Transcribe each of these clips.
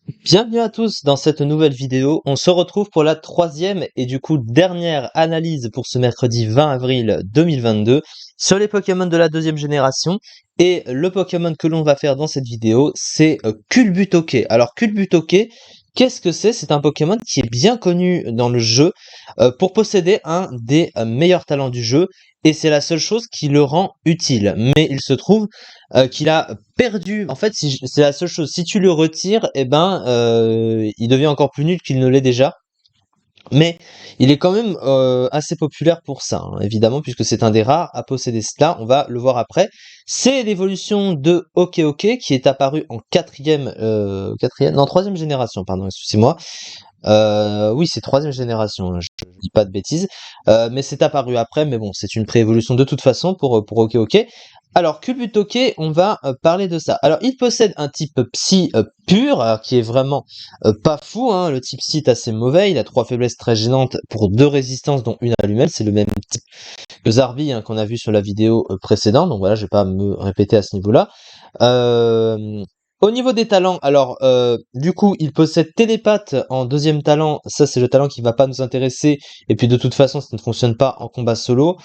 Bienvenue à tous dans cette nouvelle vidéo. On se retrouve pour la troisième et du coup dernière analyse pour ce mercredi 20 avril 2022 sur les Pokémon de la deuxième génération. Et le Pokémon que l'on va faire dans cette vidéo, c'est Culbutoke. Alors Culbutoke, qu'est-ce que c'est? C'est un Pokémon qui est bien connu dans le jeu pour posséder un des meilleurs talents du jeu. Et c'est la seule chose qui le rend utile. Mais il se trouve qu'il a perdu. En fait, c'est la seule chose. Si tu le retires, il devient encore plus nul qu'il ne l'est déjà. Mais il est quand même assez populaire pour ça, hein, évidemment, puisque c'est un des rares à posséder cela. On va le voir après. C'est l'évolution de Ok qui est apparue en troisième génération, pardon, excusez-moi. Oui, c'est troisième génération, hein, je dis pas de bêtises. Mais c'est apparu après, mais bon, c'est une préévolution de toute façon pour Ok. Alors, Culbutoke, on va parler de ça. Alors, il possède un type psy pur, alors, qui est vraiment pas fou, hein. Le type psy est assez mauvais, il a 3 faiblesses très gênantes pour 2 résistances, dont une allumelle, c'est le même type que Zarbi, hein, qu'on a vu sur la vidéo précédente, donc voilà, je vais pas me répéter à ce niveau-là. Euh, Au niveau des talents, alors du coup, il possède Télépathe en deuxième talent. Ça, c'est le talent qui va pas nous intéresser. Et puis de toute façon, ça ne fonctionne pas en combat solo.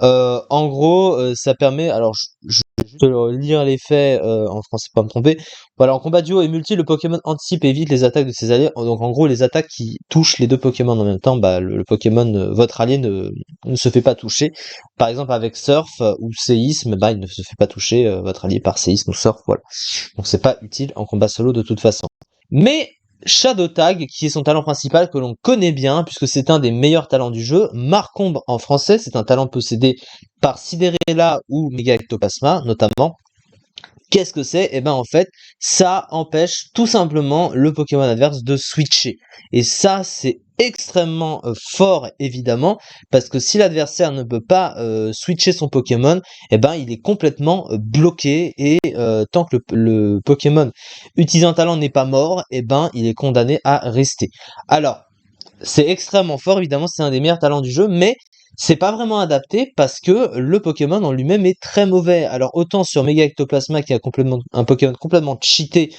En gros, ça permet. Alors, je vais juste lire les faits en français, pas me tromper. Voilà, en combat duo et multi, le Pokémon anticipe et évite les attaques de ses alliés. Donc en gros, les attaques qui touchent les deux Pokémon en même temps, bah le Pokémon, votre allié ne se fait pas toucher. Par exemple, avec Surf ou Séisme, bah il ne se fait pas toucher votre allié par Séisme ou Surf. Voilà. Donc c'est pas utile en combat solo de toute façon. Mais Shadow Tag, qui est son talent principal que l'on connaît bien, puisque c'est un des meilleurs talents du jeu, Marcombe en français, c'est un talent possédé par Cinderella ou Mega Ectoplasma notamment. Qu'est-ce que c'est? Eh ben en fait, ça empêche tout simplement le Pokémon adverse de switcher. Et ça, c'est extrêmement fort évidemment, parce que si l'adversaire ne peut pas switcher son Pokémon, eh ben il est complètement bloqué et tant que le Pokémon utilisant un talent n'est pas mort, eh ben il est condamné à rester. Alors, c'est extrêmement fort, évidemment, c'est un des meilleurs talents du jeu, mais c'est pas vraiment adapté parce que le Pokémon en lui-même est très mauvais. Alors autant sur Mega Ectoplasma qui a complètement un Pokémon complètement cheaté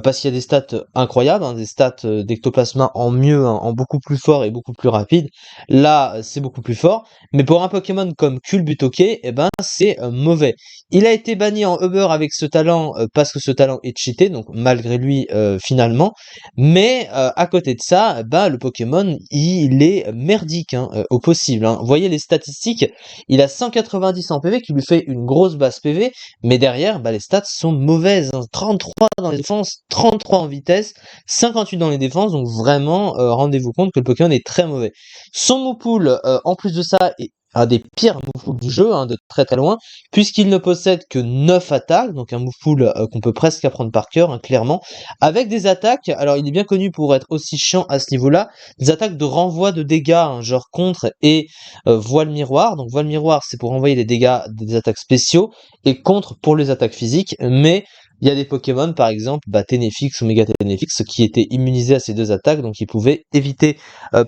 parce qu'il y a des stats incroyables, hein, des stats d'Ectoplasma en mieux, hein, en beaucoup plus fort et beaucoup plus rapide. Là, c'est beaucoup plus fort. Mais pour un Pokémon comme Culbutoke, eh ben c'est mauvais. Il a été banni en Uber avec ce talent parce que ce talent est cheaté, donc malgré lui finalement. Mais à côté de ça, bah le Pokémon, il est merdique hein, au possible. Hein. Vous voyez les statistiques, il a 190 en PV qui lui fait une grosse base PV, mais derrière, bah, les stats sont mauvaises. Hein. 33 dans les défenses, 33 en vitesse, 58 dans les défenses, donc vraiment, rendez-vous compte que le Pokémon est très mauvais. Son Moupoule, en plus de ça, est un des pires Moufoules du jeu, hein, de très très loin, puisqu'il ne possède que 9 attaques, donc un Moufoule qu'on peut presque apprendre par cœur, hein, clairement, avec des attaques, alors il est bien connu pour être aussi chiant à ce niveau-là, des attaques de renvoi de dégâts, hein, genre contre et voile miroir. Donc voile miroir, c'est pour envoyer des dégâts, des attaques spéciaux, et contre pour les attaques physiques, mais il y a des Pokémon, par exemple, bah, Ténéfix ou Méga Ténéfix, qui étaient immunisés à ces deux attaques, donc ils pouvaient éviter,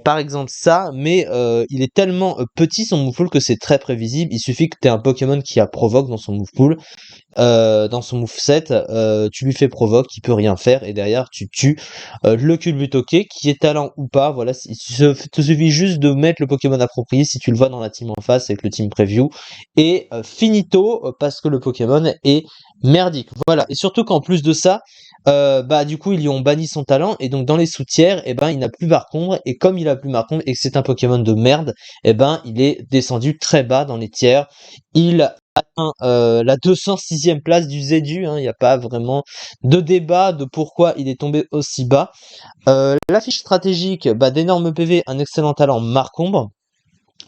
par exemple, ça, mais il est tellement petit, son move pool, que c'est très prévisible. Il suffit que tu aies un Pokémon qui a provoque dans son move pool, dans son moveset, tu lui fais provoque, il peut rien faire, et derrière tu tues le Culbutoke, qui est talent ou pas, voilà, te suffit juste de mettre le Pokémon approprié si tu le vois dans la team en face avec le team preview, et finito, parce que le Pokémon est merdique, voilà, et surtout qu'en plus de ça, bah du coup ils lui ont banni son talent, et donc dans les sous-tiers, et ben il n'a plus Marcombre, et comme il a plus Marcombre, et que c'est un Pokémon de merde, et ben il est descendu très bas dans les tiers, il la 206e place du Zedu, hein, il n'y a pas vraiment de débat de pourquoi il est tombé aussi bas. La fiche stratégique, bah, d'énormes PV, un excellent talent Marcombre.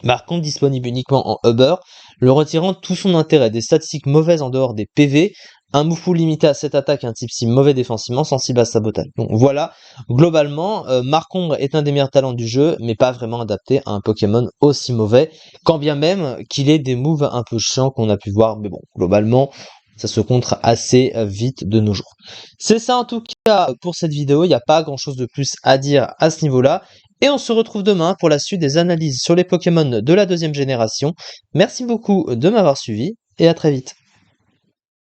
Marcombre disponible uniquement en Uber, le retirant tout son intérêt, des statistiques mauvaises en dehors des PV, un moufou limité à 7 attaques, un type si mauvais défensivement, sensible à sabotage. Donc voilà, globalement, Marcombre est un des meilleurs talents du jeu, mais pas vraiment adapté à un Pokémon aussi mauvais, quand bien même qu'il ait des moves un peu chiants qu'on a pu voir, mais bon, globalement, ça se contre assez vite de nos jours. C'est ça en tout cas pour cette vidéo, il n'y a pas grand chose de plus à dire à ce niveau-là. Et on se retrouve demain pour la suite des analyses sur les Pokémon de la deuxième génération. Merci beaucoup de m'avoir suivi et à très vite.